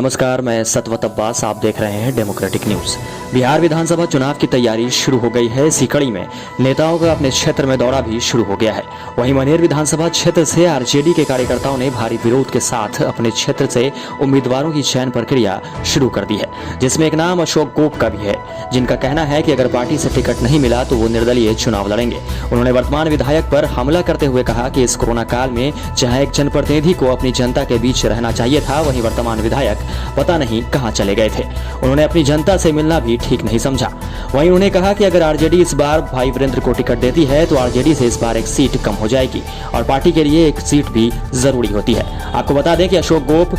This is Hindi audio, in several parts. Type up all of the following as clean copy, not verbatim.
नमस्कार, मैं सतवत अब्बास। आप देख रहे हैं डेमोक्रेटिक न्यूज। बिहार विधानसभा चुनाव की तैयारी शुरू हो गई है। इसी कड़ी में नेताओं का अपने क्षेत्र में दौरा भी शुरू हो गया है। वहीं मनेर विधानसभा क्षेत्र से आरजेडी के कार्यकर्ताओं ने भारी विरोध के साथ अपने क्षेत्र से उम्मीदवारों की चयन प्रक्रिया शुरू कर दी है, जिसमें एक नाम अशोक गोप का भी है, जिनका कहना है कि अगर पार्टी से टिकट नहीं मिला तो वो निर्दलीय चुनाव लड़ेंगे। उन्होंने वर्तमान विधायक पर हमला करते हुए कहा कि इस कोरोना काल में जहां एक जनप्रतिनिधि को अपनी जनता के बीच रहना चाहिए था, वहीं वर्तमान विधायक पता नहीं कहां चले गए थे। उन्होंने अपनी जनता से मिलना भी ठीक नहीं समझा। वहीं उन्होंने कहा कि अगर आरजेडी इस बार भाई वीरेंद्र को टिकट देती है तो आरजेडी से इस बार एक सीट कम हो जाएगी और पार्टी के लिए एक सीट भी जरूरी होती है। आपको बता दें कि अशोक गोप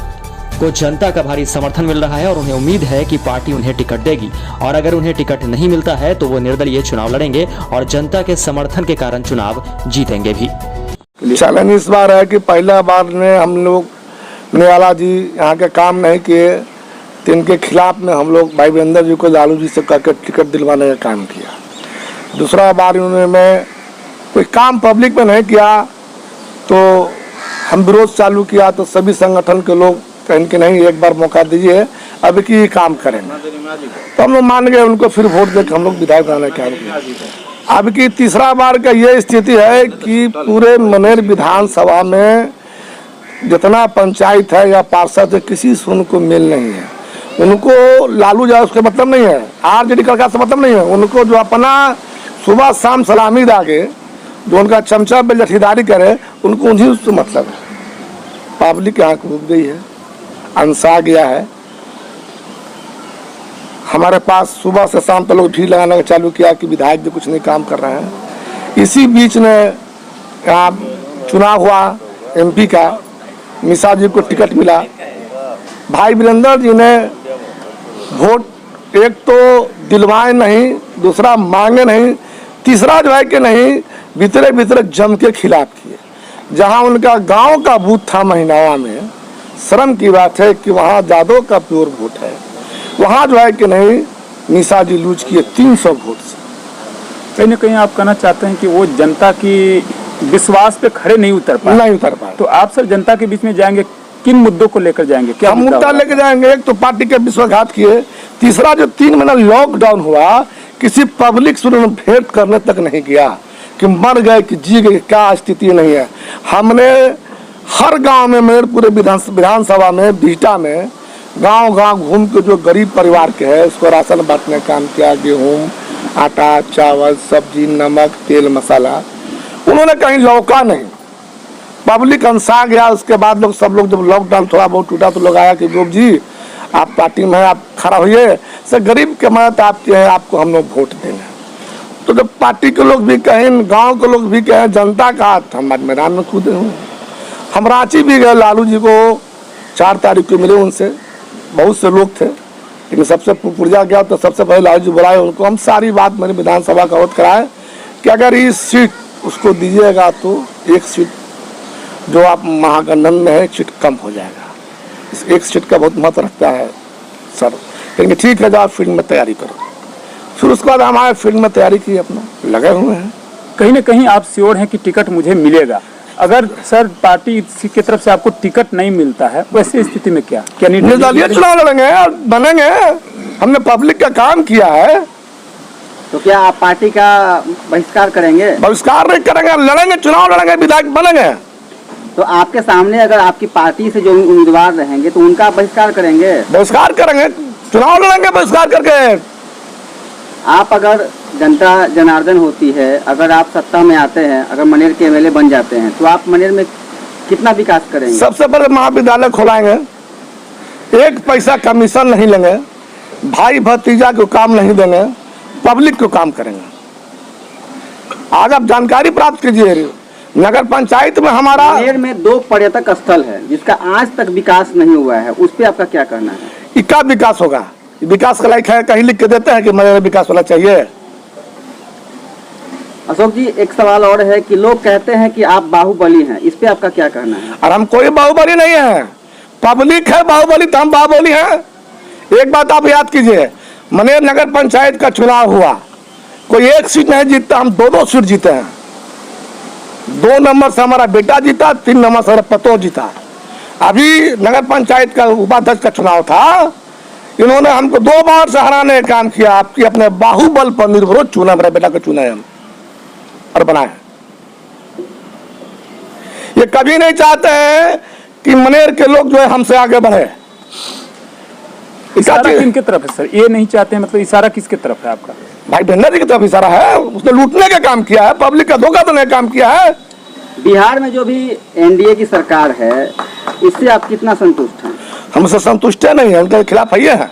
को जनता का भारी समर्थन मिल रहा है और उन्हें उम्मीद है कि पार्टी उन्हें टिकट देगी, और अगर उन्हें टिकट नहीं मिलता है तो वो निर्दलीय चुनाव लड़ेंगे और जनता के समर्थन के कारण चुनाव जीतेंगे भी। चैलेंज इस बार है कि पहला बार ने हम लोग निवाला जी यहाँ के काम नहीं किए, तो इनके खिलाफ में हम लोग भाई वीरेंद्र जी को लालू जी से कहकर टिकट दिलवाने का काम किया। दूसरा बार उन्होंने कोई काम पब्लिक में नहीं किया तो हम विरोध चालू किया, तो सभी संगठन के लोग कहें कि नहीं, एक बार मौका दीजिए, अब की काम करेंगे। तो हम लोग मान गए, उनको फिर वोट देकर हम लोग विधायक बनाने का काम किया। अब की तीसरा बार का ये स्थिति है कि पूरे मनेर विधानसभा में जितना पंचायत है या पार्षद है, किसी से उनको मेल नहीं है। उनको लालू जा उसके मतलब नहीं है, आरजेडी का से मतलब नहीं है। उनको जो अपना सुबह शाम सलामी दागे, जो उनका चमचा पे जठीदारी करे, उनको उन्हीं से मतलब है। पब्लिक यहाँ कूद गई है, अनसा गया है। हमारे पास सुबह से शाम तक लोग भीड़ लगाने का चालू किया कि विधायक भी कुछ नहीं काम कर रहे हैं। इसी बीच में यहाँ चुनाव हुआ एमपी का, मिसा जी को टिकट मिला। भाई वीरेंद्र जी ने वोट एक तो दिलवाए नहीं, दूसरा मांगे नहीं, तीसरा जो है कि नहीं, भीतरे भीतरे जम के खिलाफ किए। जहां उनका गांव का बूथ था महिनावा में, शर्म की बात है कि वहां जादव का प्योर वोट है, वहां जो है कि नहीं मिसा जी लूज किए 300 वोट से। कहीं ना कहीं आप कहना चाहते हैं कि वो जनता की विश्वास पे खड़े नहीं उतर पाए। तो आप सर जनता के बीच में जाएंगे, किन मुद्दों को लेकर जाएंगे? क्या मुद्दा लेकर जाएंगे? एक तो पार्टी के विश्वासघात किए, तीसरा जो 3 महीना लॉकडाउन हुआ, किसी पब्लिक से उन्होंने भेंट करने तक नहीं किया कि मर गए कि जी गए, क्या स्थिति नहीं है। हमने हर गांव में, मेरे पूरे विधानसभा में, बीटा में, गांव गांव घूम के जो गरीब परिवार के है उसको राशन बांटने का काम किया। गेहूँ, आटा, चावल, सब्जी, नमक, तेल, मसाला, उन्होंने कहीं लौका नहीं। पब्लिक अनसा गया। उसके बाद लोग सब लोग जब लॉकडाउन थोड़ा बहुत टूटा तो लोग आया कि गोप जी आप पार्टी में आप खड़ा होइए, सर गरीब के मदद आपके हैं, आपको हम लोग वोट देना। तो जब पार्टी के लोग भी कहें, गांव के लोग भी कहें, जनता का, हम मैदान में कूदे हुए। हम रांची भी गए, लालू जी को 4 तारीख को मिले, उनसे बहुत से लोग थे, लेकिन सबसे पुरजा गया तो सबसे पहले लालू जी बुलाए उनको। हम सारी बात मेरे विधानसभा का अवगत कराए कि अगर इस सीट उसको दीजिएगा तो एक सीट जो आप महागठबंधन में है, एक सीट कम हो जाएगा। इस एक सीट का बहुत महत्व रखता है सर। कहेंगे ठीक है, जाओ फील्ड में तैयारी करो। फिर उसके बाद हमारे फील्ड में तैयारी की, अपना लगे हुए हैं। कहीं ना कहीं आप श्योर हैं कि टिकट मुझे मिलेगा? अगर सर पार्टी की तरफ से आपको टिकट नहीं मिलता है, वैसे स्थिति में क्या निर्दलीय चुनाव लड़ेंगे और बनेंगे। हमने पब्लिक का काम किया है। तो क्या आप पार्टी का बहिष्कार करेंगे? बहिष्कार नहीं करेंगे, लड़ेंगे, चुनाव लड़ेंगे, विधायक बनेंगे। तो आपके सामने अगर आपकी पार्टी से जो उम्मीदवार रहेंगे तो उनका बहिष्कार करेंगे? बहिष्कार करेंगे, चुनाव लड़ेंगे बहिष्कार करके। आप अगर जनता जनार्दन होती है, अगर आप सत्ता में आते हैं, अगर मनेर के एमएलए बन जाते हैं, तो आप मनेर में कितना विकास करेंगे? सबसे पहले महाविद्यालय खोलाएंगे, 1 पैसा कमीशन नहीं लेंगे, भाई भतीजा को काम नहीं देंगे, पब्लिक को काम करेंगे। आज आप जानकारी प्राप्त कीजिए, नगर पंचायत में हमारा मनेर में 2 पर्यटक स्थल है जिसका आज तक विकास नहीं हुआ है, उस पर आपका क्या कहना है? इसका विकास होगा? विकास का लायक है? कहीं लिख के देते हैं कि मेरे विकास होना चाहिए? अशोक जी, एक सवाल और है कि लोग कहते हैं कि आप बाहुबली हैं, इस पे आपका क्या कहना है? और हम कोई बाहुबली नहीं है, पब्लिक है बाहुबली, तो हम बाहुबली हैं। एक बात आप याद कीजिए, मनेर नगर पंचायत का चुनाव हुआ, कोई 1 सीट नहीं जीतता, हम 2-2 सीट जीते हैं। 2 नंबर से हमारा बेटा जीता, 3 नंबर से हमारा पतो जीता। अभी नगर पंचायत का उपाध्यक्ष का चुनाव था, इन्होंने हमको 2 बार से हराने का काम किया। आपकी अपने बाहुबल पर निर्भर चुना, मेरे बेटा को चुना है हम और बनाए। ये कभी नहीं चाहते हैं कि मनेर के लोग जो है हमसे आगे बढ़े। इशारा किनके तरफ है सर? ये नहीं चाहते हैं, मतलब इशारा किसके तरफ है आपका? भाई टेंडर की तरफ इशारा है। उसने लूटने का काम किया है, पब्लिक का धोखा देने का काम किया है। बिहार में जो भी एनडीए की सरकार है, इससे आप कितना संतुष्ट हैं? हमसे संतुष्ट नहीं है, उनके खिलाफ है हैं।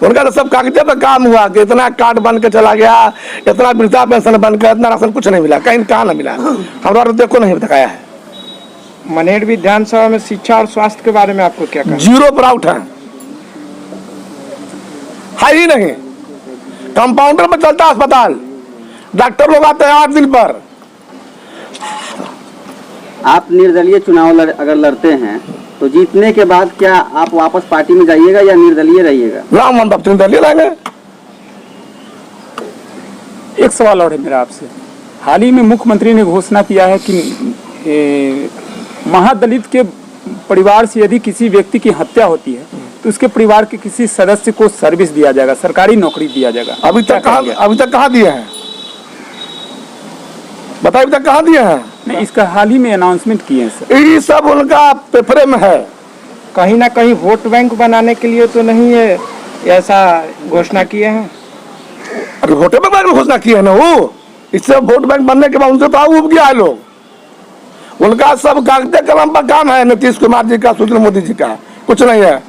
उनका तो सब कागज पे काम हुआ कि इतना कार्ड बन के चला गया, इतना वृद्धा पेंशन बनकर, इतना राशन कुछ नहीं मिला, कहीं कहाँ ना मिला। हमारा तो देखो नहीं दिखाया है। मनेर विधानसभा में शिक्षा और स्वास्थ्य के बारे में आपको क्या कहना? 0 पर आउट है ही नहीं। कंपाउंडर पर चलता अस्पताल, डॉक्टर लोग आते हैं 8 दिन पर। आप निर्दलीय चुनाव अगर लड़ते हैं तो जीतने के बाद क्या आप वापस पार्टी में जाइएगा या निर्दलीय रहिएगा? राम निर्दलीय रहेंगे। एक सवाल और है मेरा आपसे। हाल ही में मुख्यमंत्री ने घोषणा किया है कि महादलित के परिवार से यदि किसी व्यक्ति की हत्या होती है तो उसके परिवार के किसी सदस्य को सर्विस दिया जाएगा, सरकारी नौकरी दिया जाएगा। अभी तक कहाँ दिए हैं? बताइए, अभी तक कहाँ दिए हैं? नहीं, इसका हाल ही में अनाउंसमेंट किए हैं सर। ये सब उनका पेपरे में है। कहीं ना कहीं वोट बैंक बनाने के लिए तो नहीं है ऐसा घोषणा किए हैं? अरे वोट बैंक घोषणा की है ना वो। इससे वोट बैंक बनने के बाद उनसे तो उब गया है लोग। उनका सब कागजे कलम पर काम है। नीतीश कुमार जी का, सुशील मोदी जी का कुछ नहीं है।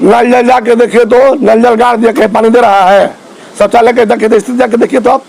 नल जल जाके देखिए तो नल जल गाड़ दिया, कहीं पानी दे रहा है। शौचालय के देखे तो स्थिति जाके देखिए तो आप